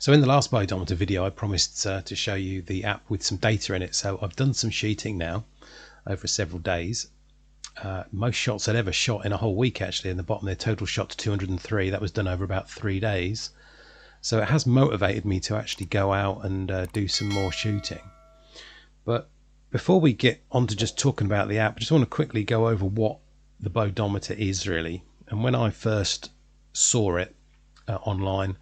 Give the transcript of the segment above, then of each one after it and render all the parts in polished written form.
So in the last BOWdometer video, I promised to show you the app with some data in it. So I've done some shooting now over several days. Most shots I'd ever shot in a whole week, actually. In the bottom there, total shot to 203. That was done over about 3 days. So it has motivated me to actually go out and do some more shooting. But before we get on to just talking about the app, I just want to quickly go over what the BOWdometer is really. And when I first saw it online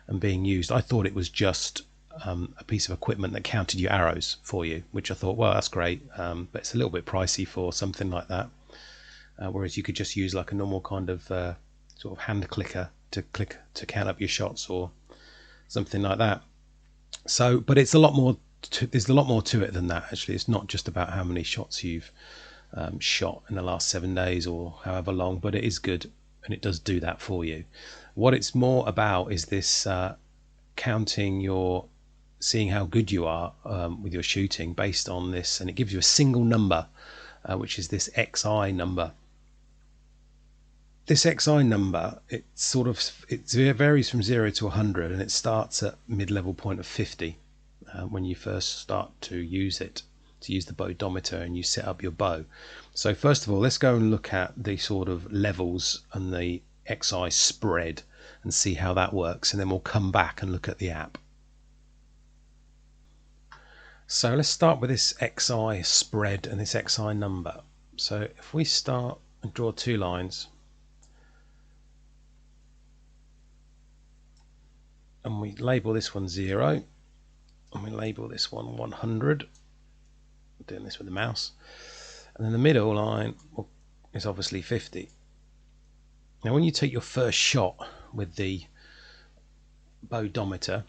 and being used, I thought it was just a piece of equipment that counted your arrows for you, which I thought, well, that's great, but it's a little bit pricey for something like that, whereas you could just use like a normal kind of sort of hand clicker to count up your shots or something like that. So but it's a lot more there's a lot more to it than that, actually. It's not just about how many shots you've shot in the last 7 days or however long, but it is good and it does do that for you. What it's more about is this counting seeing how good you are with your shooting based on this, and it gives you a single number, which is this XI number. This XI number, it varies from 0 to 100, and it starts at mid-level point of 50 when you first start to use it, to use the BOWdometer and you set up your bow. So first of all, let's go and look at the sort of levels and the XI spread and see how that works, and then we'll come back and look at the app. So let's start with this XI spread and this XI number. So if we start and draw 2 lines and we label this one 0 and we label this one 100, I'm doing this with the mouse, and then the middle line is obviously 50. Now when you take your first shot with the BOWdometer,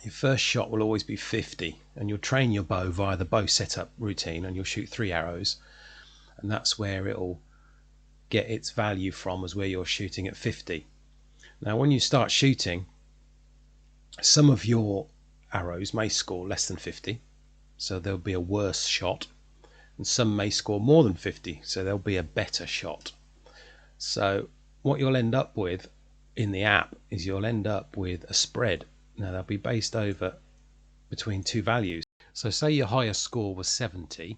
your first shot will always be 50, and you'll train your bow via the bow setup routine, and you'll shoot 3 arrows, and that's where it'll get its value from, as where you're shooting at 50. Now when you start shooting, some of your arrows may score less than 50, so there'll be a worse shot, and some may score more than 50, so there'll be a better shot. So what you'll end up with in the app is you'll end up with a spread. Now they'll be based over between 2 values. So say your highest score was 70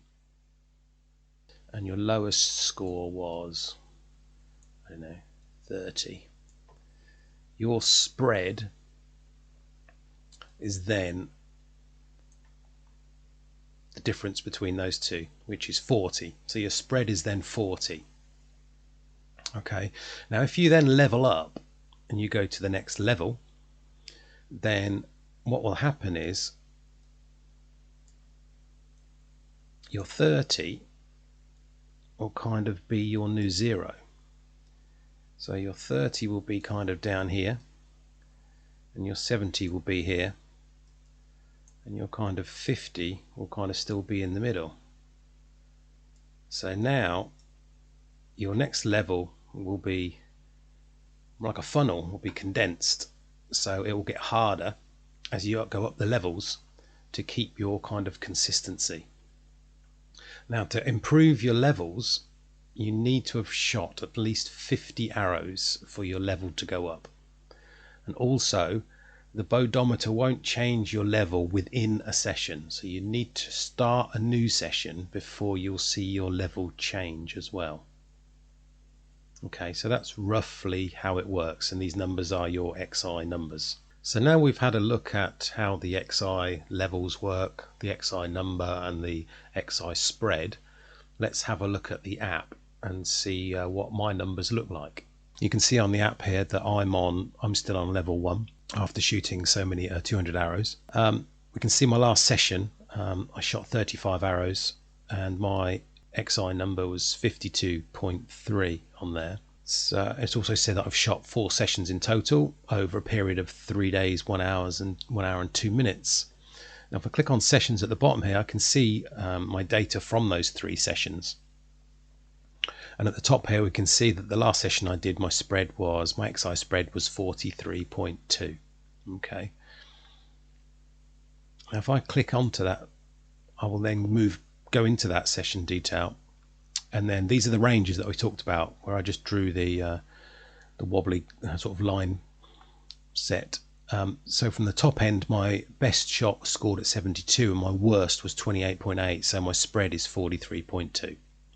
and your lowest score was, I don't know, 30. Your spread is then the difference between those two, which is 40. So your spread is then 40. Okay, now if you then level up and you go to the next level, then what will happen is your 30 will kind of be your new 0. So your 30 will be kind of down here, and your 70 will be here, and your kind of 50 will kind of still be in the middle. So now your next level will be like a funnel, will be condensed, so it will get harder as you go up the levels to keep your kind of consistency. Now to improve your levels, you need to have shot at least 50 arrows for your level to go up, and also the BOWdometer won't change your level within a session, so you need to start a new session before you'll see your level change as well. Okay, so that's roughly how it works, and these numbers are your XI numbers. So now we've had a look at how the XI levels work, the XI number and the XI spread. Let's have a look at the app and see what my numbers look like. You can see on the app here that I'm still on level 1 after shooting so many 200 arrows. We can see my last session, I shot 35 arrows and my XI number was 52.3 on there. So it's also said that I've shot 4 sessions in total over a period of 3 days, 1 hour and 2 minutes. Now if I click on sessions at the bottom here, I can see my data from those 3 sessions. And at the top here we can see that the last session I did, my XI spread was 43.2. Okay. Now if I click onto that, I will then go into that session detail, and then these are the ranges that we talked about, where I just drew the wobbly sort of line set So from the top end, my best shot was scored at 72 and my worst was 28.8, so my spread is 43.2.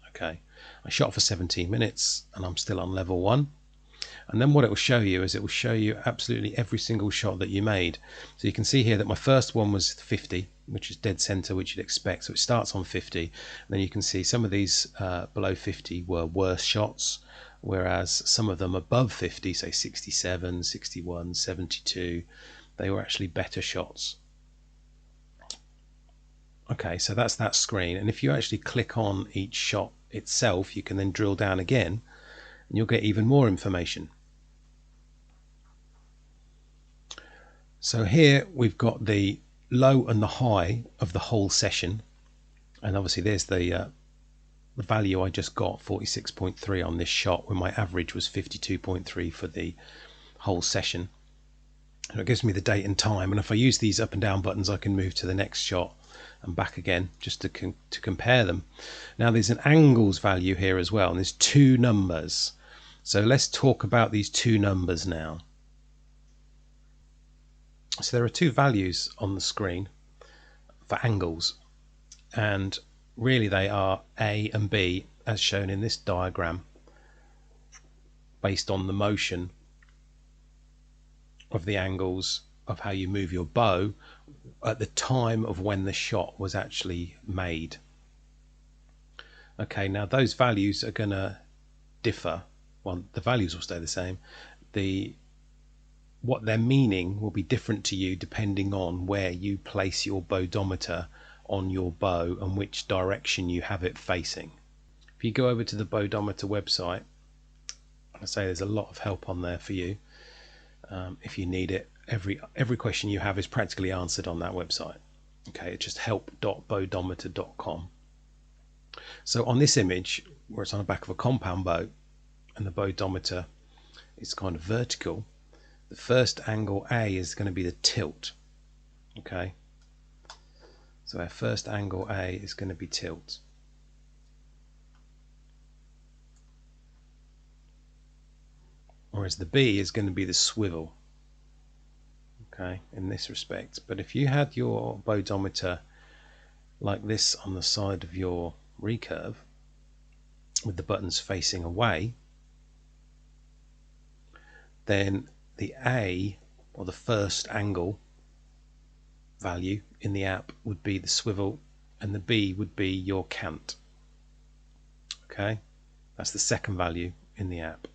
Okay, I shot for 17 minutes and I'm still on level 1. And then what it will show you is it will show you absolutely every single shot that you made. So you can see here that my first one was 50, which is dead center, which you'd expect. So it starts on 50. And then you can see some of these below 50 were worse shots, whereas some of them above 50, say 67, 61, 72, they were actually better shots. Okay, so that's that screen. And if you actually click on each shot itself, you can then drill down again and you'll get even more information. So here we've got the low and the high of the whole session, and obviously there's the value I just got, 46.3 on this shot, when my average was 52.3 for the whole session. And it gives me the date and time, and if I use these up and down buttons I can move to the next shot and back again just to compare them. Now there's an angles value here as well, and there's two numbers. So let's talk about these two numbers now. So there are two values on the screen for angles, and really they are A and B as shown in this diagram based on the motion of the angles of how you move your bow at the time of when the shot was actually made. Okay, now those values are going to differ. Well, the values will stay the same. What their meaning will be different to you depending on where you place your BOWdometer on your bow and which direction you have it facing. If you go over to the BOWdometer website, I say there's a lot of help on there for you if you need it. Every question you have is practically answered on that website. Okay, it's just help.bowdometer.com. So on this image, where it's on the back of a compound bow and the BOWdometer is kind of vertical, the first angle A is going to be the tilt. Okay, so our first angle A is going to be tilt. Whereas the B is going to be the swivel. Okay, in this respect. But if you had your BOWdometer like this on the side of your recurve with the buttons facing away, then the A, or the first angle value in the app, would be the swivel, and the B would be your cant. Okay, that's the second value in the app.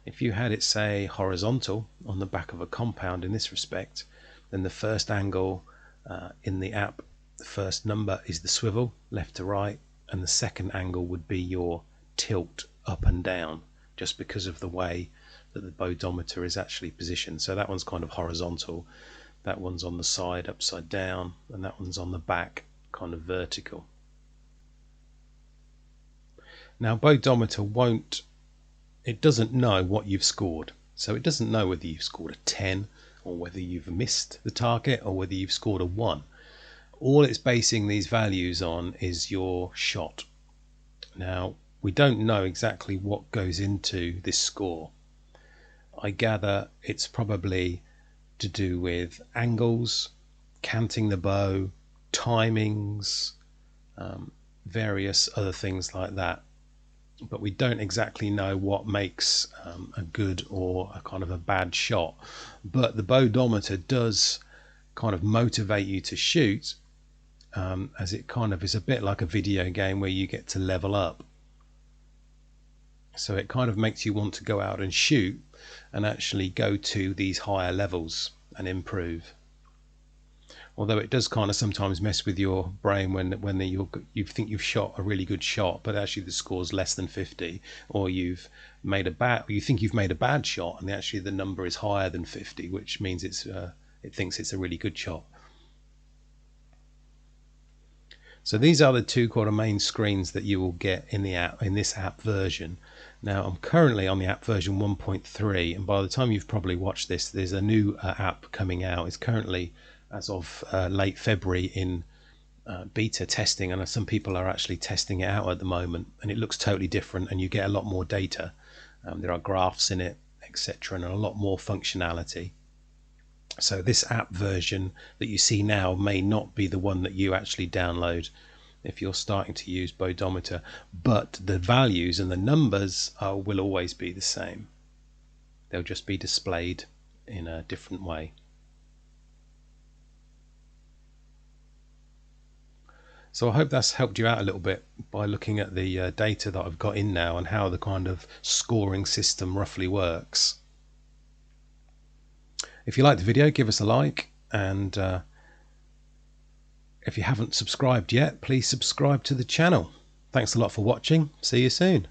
If you had it say horizontal on the back of a compound in this respect, then the first angle in the app, the first number is the swivel, left to right, and the second angle would be your tilt up and down, just because of the way that the BOWdometer is actually positioned. So that one's kind of horizontal, that one's on the side upside down, and that one's on the back kind of vertical. Now BOWdometer it doesn't know what you've scored, so it doesn't know whether you've scored a 10 or whether you've missed the target or whether you've scored a 1. All it's basing these values on is your shot. Now we don't know exactly what goes into this score. I gather it's probably to do with angles, canting the bow, timings, various other things like that. But we don't exactly know what makes a good or a kind of a bad shot. But the BOWdometer does kind of motivate you to shoot, as it kind of is a bit like a video game where you get to level up. So it kind of makes you want to go out and shoot and actually go to these higher levels and improve. Although it does kind of sometimes mess with your brain when you think you've shot a really good shot, but actually the score's less than 50, or you think you've made a bad shot, and actually the number is higher than 50, which means it thinks it's a really good shot. So these are the two kind of main screens that you will get in the app, in this app version. Now I'm currently on the app version 1.3, and by the time you've probably watched this, there's a new app coming out. It's currently, as of late February, in beta testing, and some people are actually testing it out at the moment, and it looks totally different, and you get a lot more data. There are graphs in it, etc., and a lot more functionality. So this app version that you see now may not be the one that you actually download if you're starting to use BOWdometer, but the values and the numbers will always be the same. They'll just be displayed in a different way. So I hope that's helped you out a little bit by looking at the data that I've got in now and how the kind of scoring system roughly works. If you like the video, give us a like, and if you haven't subscribed yet, please subscribe to the channel. Thanks a lot for watching. See you soon.